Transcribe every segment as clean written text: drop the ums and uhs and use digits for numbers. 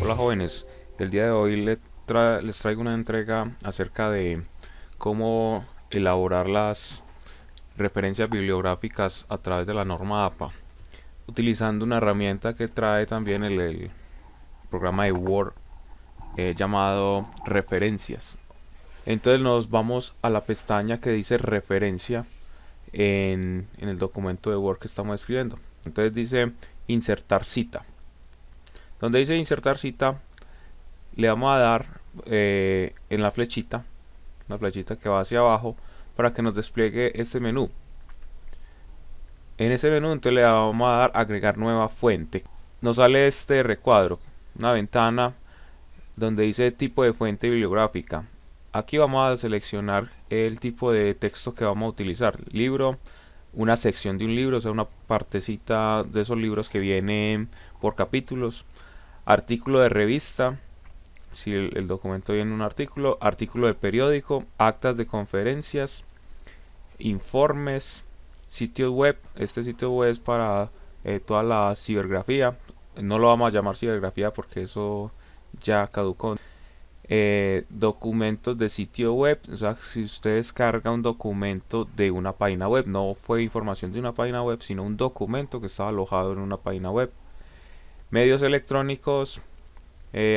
Hola jóvenes, el día de hoy les traigo una entrega acerca de cómo elaborar las referencias bibliográficas a través de la norma APA, utilizando una herramienta que trae también el programa de Word llamado referencias. Entonces nos vamos a la pestaña que dice referencia en el documento de Word que estamos escribiendo. Entonces dice insertar cita. Donde dice insertar cita, le vamos a dar en la flechita que va hacia abajo, para que nos despliegue este menú. En ese menú entonces le vamos a dar agregar nueva fuente. Nos sale este recuadro, una ventana donde dice tipo de fuente bibliográfica. Aquí vamos a seleccionar el tipo de texto que vamos a utilizar: libro, una sección de un libro, o sea, una partecita de esos libros que vienen por capítulos; artículo de revista, si el documento viene en un artículo; artículo de periódico; actas de conferencias; informes; sitios web. Este sitio web es para toda la cibergrafía. No lo vamos a llamar cibergrafía porque eso ya caducó. Documentos de sitio web, o sea, si usted descarga un documento de una página web, no fue información de una página web, sino un documento que estaba alojado en una página web. Medios electrónicos,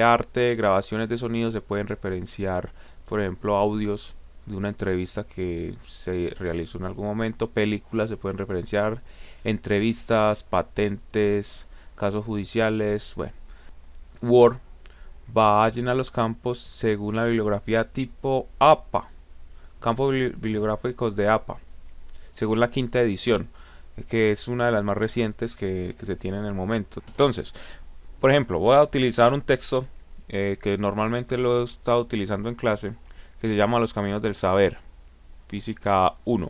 arte, grabaciones de sonido. Se pueden referenciar, por ejemplo, audios de una entrevista que se realizó en algún momento; películas se pueden referenciar; entrevistas, patentes, casos judiciales. Bueno, Word va a llenar los campos según la bibliografía tipo APA, campos bibliográficos de APA, según la quinta edición, que es una de las más recientes que se tiene en el momento. Entonces, por ejemplo, voy a utilizar un texto que normalmente lo he estado utilizando en clase, que se llama Los Caminos del Saber, Física 1.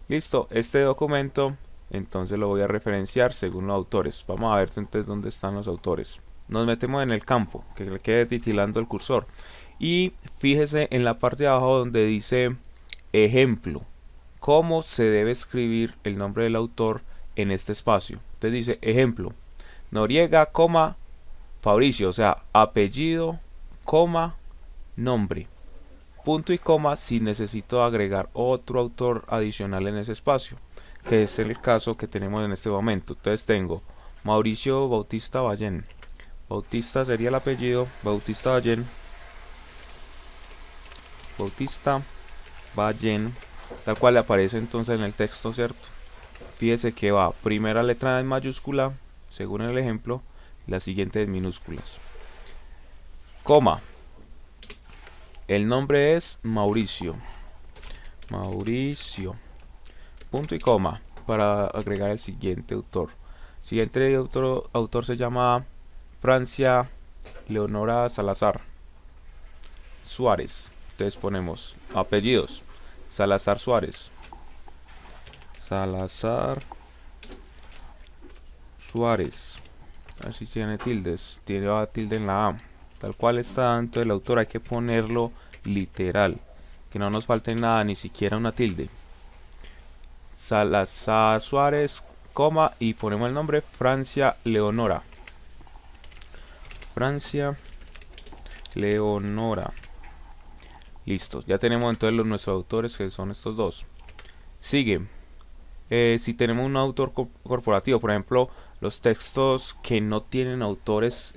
Listo, este documento entonces lo voy a referenciar según los autores. Vamos a ver entonces dónde están los autores. Nos metemos en el campo, que le quede titilando el cursor, y fíjese en la parte de abajo donde dice ejemplo, cómo se debe escribir el nombre del autor en este espacio. Entonces dice ejemplo: Noriega, Fabricio, o sea, apellido, nombre, punto y coma si necesito agregar otro autor adicional en ese espacio, que es el caso que tenemos en este momento. Entonces tengo Mauricio Bautista Ballén. Bautista sería el apellido, Bautista Ballén, Bautista Ballén, tal cual le aparece entonces en el texto, ¿cierto? Fíjese que va primera letra en mayúscula, según el ejemplo, la siguiente en minúsculas. Coma. El nombre es Mauricio. Mauricio. Punto y coma para agregar el siguiente autor. Siguiente autor se llama Francia Leonora Salazar Suárez. Entonces ponemos apellidos: Salazar Suárez. Salazar Suárez. A ver si tiene tildes. Tiene tilde en la A. Tal cual está dentro del autor, hay que ponerlo literal, que no nos falte nada, ni siquiera una tilde. Salazar Suárez, coma, y ponemos el nombre Francia Leonora. Francia Leonora. Listo, ya tenemos entonces nuestros autores, que son estos dos. Sigue. Si tenemos un autor corporativo, por ejemplo, los textos que no tienen autores,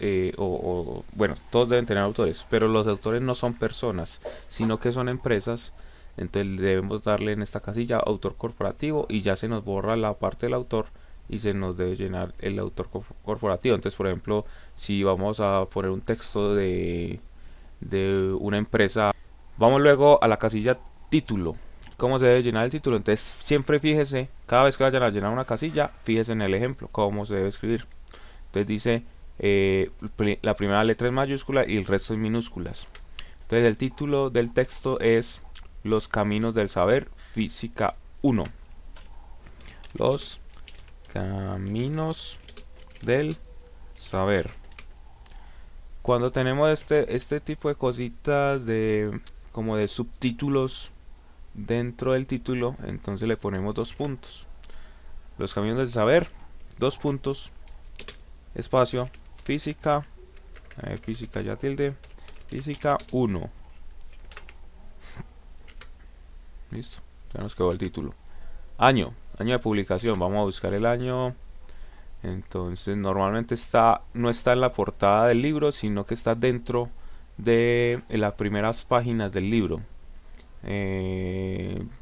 bueno, todos deben tener autores, pero los autores no son personas, sino que son empresas. Entonces debemos darle en esta casilla autor corporativo, y ya se nos borra la parte del autor y se nos debe llenar el autor corporativo. Entonces, por ejemplo, si vamos a poner un texto de una empresa, vamos luego a la casilla título. ¿Cómo se debe llenar el título? Entonces siempre fíjese, cada vez que vayan a llenar una casilla, fíjese en el ejemplo, cómo se debe escribir. Entonces dice la primera letra en mayúscula y el resto en minúsculas. Entonces el título del texto es Los Caminos del Saber, Física 1. Los Caminos del Saber. Cuando tenemos este tipo de cositas como de subtítulos dentro del título, entonces le ponemos dos puntos. Los Caminos del Saber, dos puntos, espacio, Física física ya tilde, física 1. Listo, ya nos quedó el título. Año de publicación, vamos a buscar el año. Entonces normalmente no está en la portada del libro, sino que está dentro de las primeras páginas del libro.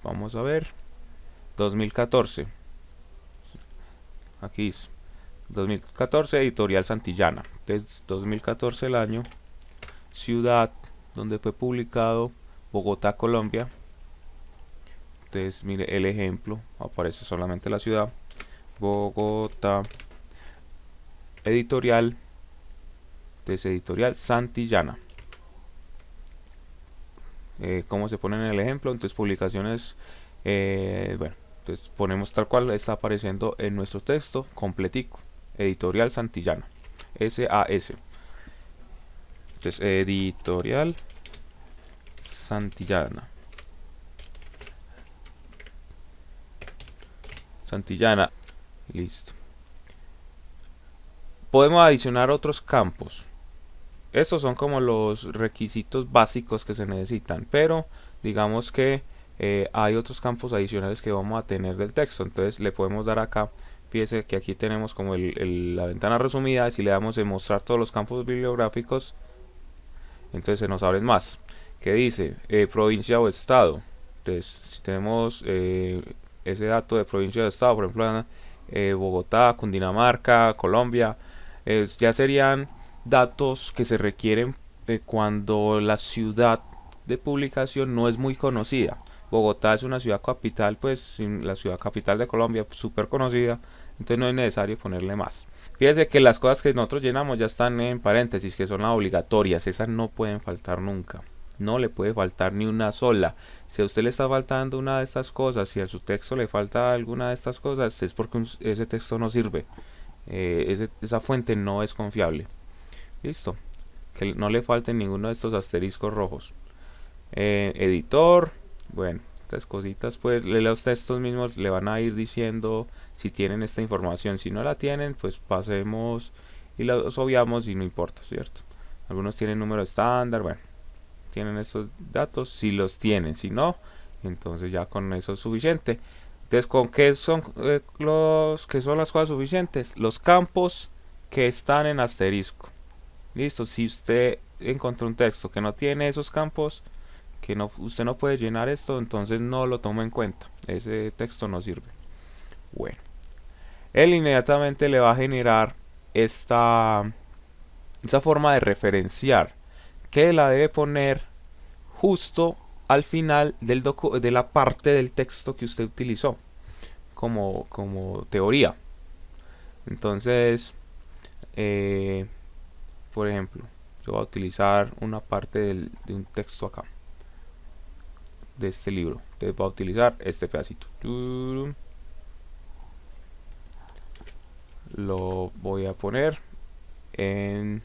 Vamos a ver, 2014. Aquí es 2014, editorial Santillana. Entonces 2014 el año, ciudad donde fue publicado, Bogotá, Colombia. Entonces mire el ejemplo, aparece solamente la ciudad, Bogotá, editorial, entonces editorial Santillana. ¿Cómo se pone en el ejemplo? Entonces publicaciones, bueno, entonces ponemos tal cual está apareciendo en nuestro texto completico, editorial Santillana, SAS. Entonces editorial Santillana. Listo. Podemos adicionar otros campos. Estos son como los requisitos básicos que se necesitan, pero digamos que hay otros campos adicionales que vamos a tener del texto. Entonces le podemos dar acá, fíjese que aquí tenemos como la ventana resumida. Si le damos en mostrar todos los campos bibliográficos, entonces se nos abren más, que dice provincia o estado. Entonces si tenemos ese dato de provincia o estado, por ejemplo Bogotá, Cundinamarca, Colombia, ya serían datos que se requieren cuando la ciudad de publicación no es muy conocida. Bogotá es una ciudad capital, pues la ciudad capital de Colombia, súper conocida, entonces no es necesario ponerle más. Fíjese que las cosas que nosotros llenamos ya están en paréntesis, que son las obligatorias, esas no pueden faltar nunca. No le puede faltar ni una sola. Si a usted le está faltando una de estas cosas, si a su texto le falta alguna de estas cosas, es porque ese texto no sirve. Esa fuente no es confiable. Listo. Que no le falten ninguno de estos asteriscos rojos. Editor. Bueno, estas cositas pues los textos mismos le van a ir diciendo si tienen esta información. Si no la tienen, pues pasemos y los obviamos y no importa, ¿cierto? Algunos tienen número estándar, bueno, tienen estos datos si los tienen. Si no, entonces ya con eso es suficiente. Entonces, ¿con qué son las cosas suficientes? Los campos que están en asterisco. Listo, si usted encontró un texto que no tiene esos campos, que usted no puede llenar esto, entonces no lo toma en cuenta. Ese texto no sirve. Bueno, él inmediatamente le va a generar esta forma de referenciar, que la debe poner justo al final de la parte del texto que usted utilizó como teoría. Entonces, por ejemplo, yo voy a utilizar una parte de un texto acá, de este libro. Entonces voy a utilizar este pedacito. Lo voy a poner en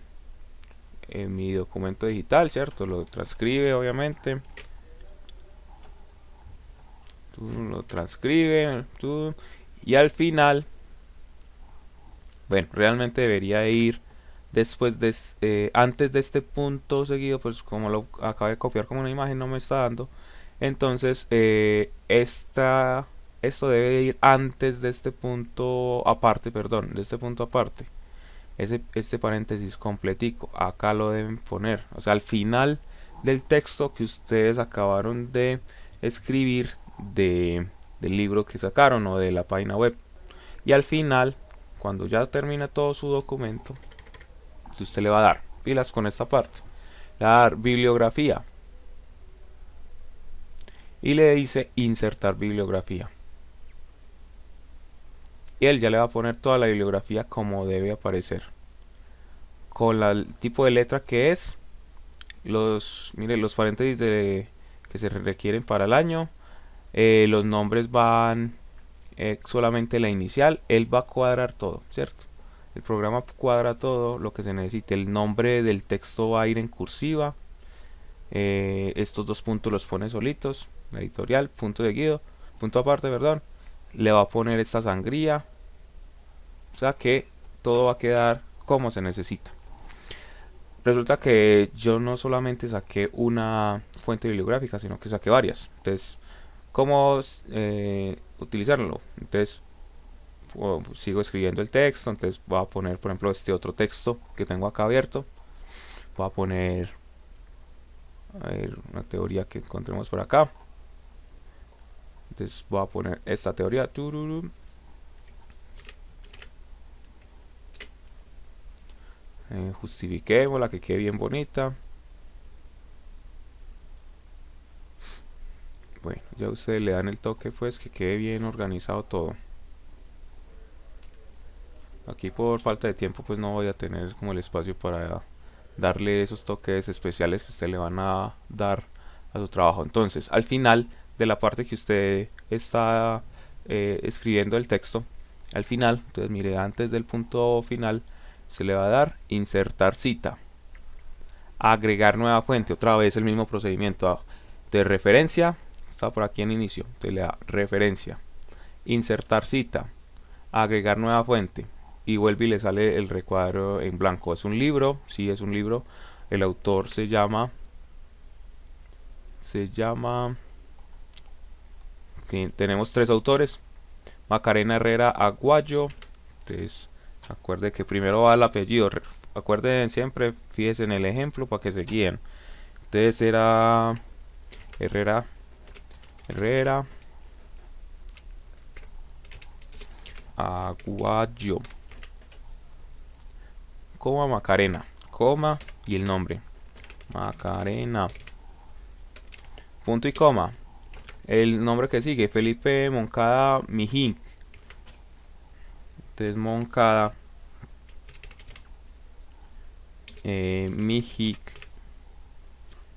mi documento digital, ¿cierto? Lo transcribe, obviamente. Lo transcribe. Y al final, bueno, realmente debería ir después de antes de este punto seguido, pues como lo acabo de copiar como una imagen no me está dando. Entonces esto debe ir antes de este punto aparte, perdón, de este punto aparte. Este paréntesis completico, acá lo deben poner, o sea, al final del texto que ustedes acabaron de escribir del libro que sacaron o de la página web. Y al final, cuando ya termina todo su documento, usted le va a dar pilas con esta parte, le va a dar bibliografía y le dice insertar bibliografía, y él ya le va a poner toda la bibliografía como debe aparecer, con el tipo de letra que es, los paréntesis que se requieren para el año, los nombres van solamente la inicial, él va a cuadrar todo, ¿cierto? El programa cuadra todo lo que se necesite. El nombre del texto va a ir en cursiva, estos dos puntos los pone solitos, la editorial, punto seguido, punto aparte, perdón, le va a poner esta sangría, o sea que todo va a quedar como se necesita. resulta que yo no solamente saqué una fuente bibliográfica, sino que saqué varias. Entonces, ¿cómo utilizarlo? Entonces, sigo escribiendo el texto. Entonces, voy a poner, por ejemplo, este otro texto que tengo acá abierto. Voy a poner, a ver, una teoría que encontremos por acá. Entonces, voy a poner esta teoría. Justifiquémosla, que quede bien bonita. Bueno, ya ustedes le dan el toque, pues, que quede bien organizado todo. Aquí por falta de tiempo, pues no voy a tener como el espacio para darle esos toques especiales que usted le van a dar a su trabajo. Entonces, al final de la parte que usted está escribiendo el texto, al final, entonces mire, antes del punto final, se le va a dar insertar cita, agregar nueva fuente, otra vez el mismo procedimiento de referencia, está por aquí en inicio, entonces le da referencia, insertar cita, agregar nueva fuente, y vuelve y le sale el recuadro en blanco. Es un libro, sí es un libro. El autor se llama tenemos tres autores: Macarena Herrera Aguayo. Entonces, acuerde que primero va el apellido. Acuerden siempre, fíjense en el ejemplo para que se guíen. Entonces era Herrera Aguayo, coma Macarena, coma y el nombre Macarena, punto y coma. El nombre que sigue, Felipe Moncada Mijic. Entonces Moncada Mijic,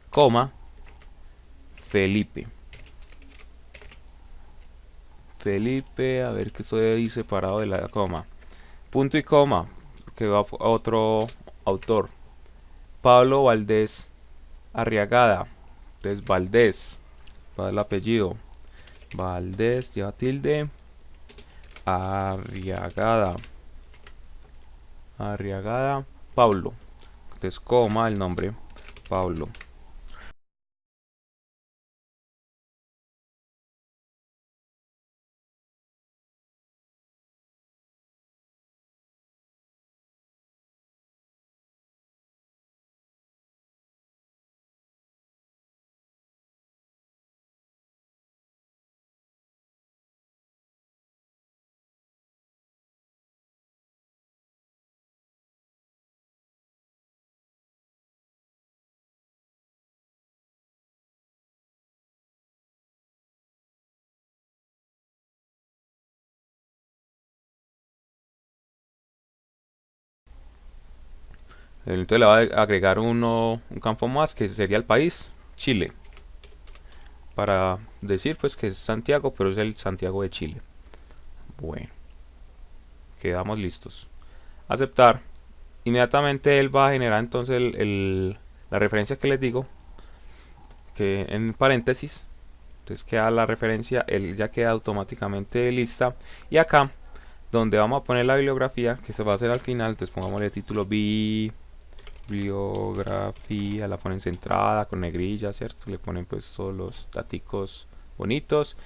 coma, Felipe. Felipe, a ver que estoy ahí separado de la coma. Punto y coma, que va a otro autor. Pablo Valdés Arriagada. Entonces Valdés, para el apellido. Valdés, lleva tilde. Arriagada. Arriagada, Pablo. Entonces coma el nombre, Pablo. Entonces le va a agregar un campo más, que sería el país, Chile. Para decir pues que es Santiago, pero es el Santiago de Chile. Bueno, quedamos listos. Aceptar. Inmediatamente él va a generar entonces la referencia que les digo, que en paréntesis. Entonces queda la referencia, él ya queda automáticamente lista. Y acá, donde vamos a poner la bibliografía, que se va a hacer al final, entonces pongámosle título bibliografía, la ponen centrada con negrilla, ¿cierto? Le ponen pues todos los daticos bonitos.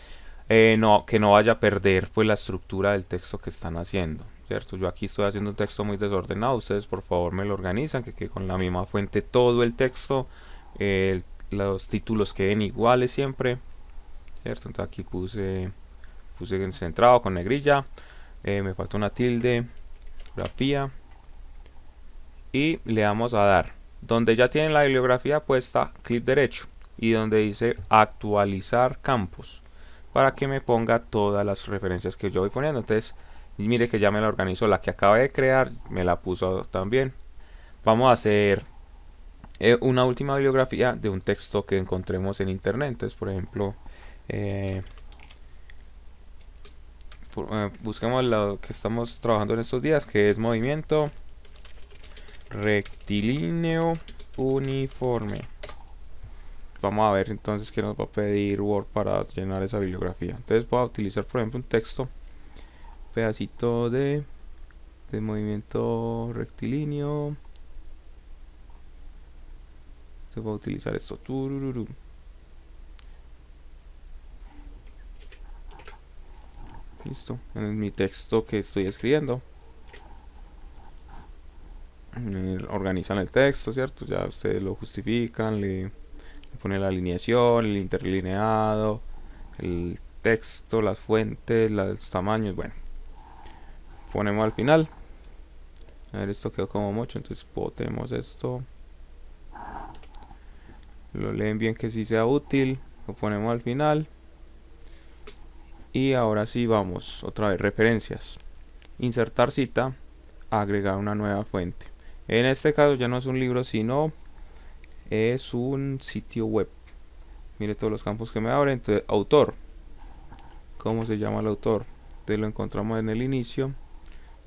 No, que no vaya a perder pues la estructura del texto que están haciendo, ¿cierto? Yo aquí estoy haciendo un texto muy desordenado, ustedes por favor me lo organizan, que quede con la misma fuente todo el texto, los títulos queden iguales siempre, ¿cierto? Entonces aquí puse centrado con negrilla, me falta una tilde, grafía, y le vamos a dar donde ya tienen la bibliografía puesta, clic derecho, y donde dice actualizar campos, para que me ponga todas las referencias que yo voy poniendo. Entonces mire que ya me la organizó, la que acabé de crear me la puso también. Vamos a hacer una última bibliografía de un texto que encontremos en internet. Entonces, por ejemplo, busquemos lo que estamos trabajando en estos días, que es movimiento rectilíneo uniforme. Vamos a ver entonces qué nos va a pedir Word para llenar esa bibliografía. Entonces voy a utilizar por ejemplo un texto, pedacito de movimiento rectilíneo Entonces voy a utilizar esto. Turururu. Listo. En mi texto que estoy escribiendo. Organizan el texto, ¿cierto? Ya ustedes lo justifican, le ponen la alineación, el interlineado, el texto, las fuentes, los tamaños, bueno. Ponemos al final. A ver, esto quedó como mucho, entonces botemos esto. Lo leen bien que sí sea útil. Lo ponemos al final. Y ahora sí vamos, otra vez, referencias. Insertar cita, agregar una nueva fuente. En este caso ya no es un libro, sino es un sitio web. Mire todos los campos que me abre. Entonces, autor. ¿Cómo se llama el autor? Entonces lo encontramos en el inicio,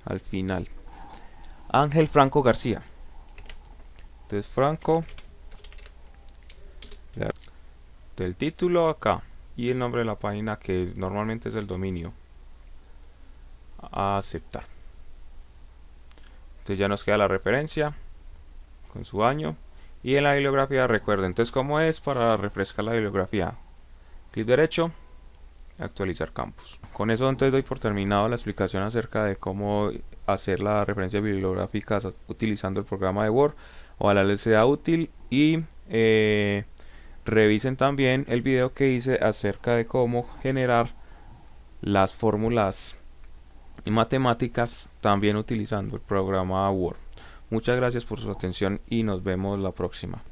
al final. Ángel Franco García. Entonces Franco. Del título acá. Y el nombre de la página, que normalmente es el dominio. A aceptar. Entonces ya nos queda la referencia con su año. Y en la bibliografía recuerden. Entonces, ¿cómo es para refrescar la bibliografía? Clic derecho, actualizar campus. Con eso entonces doy por terminado la explicación acerca de cómo hacer las referencias bibliográficas utilizando el programa de Word. Ojalá les sea útil y revisen también el video que hice acerca de cómo generar las fórmulas matemáticas también utilizando el programa Word. Muchas gracias por su atención y nos vemos la próxima.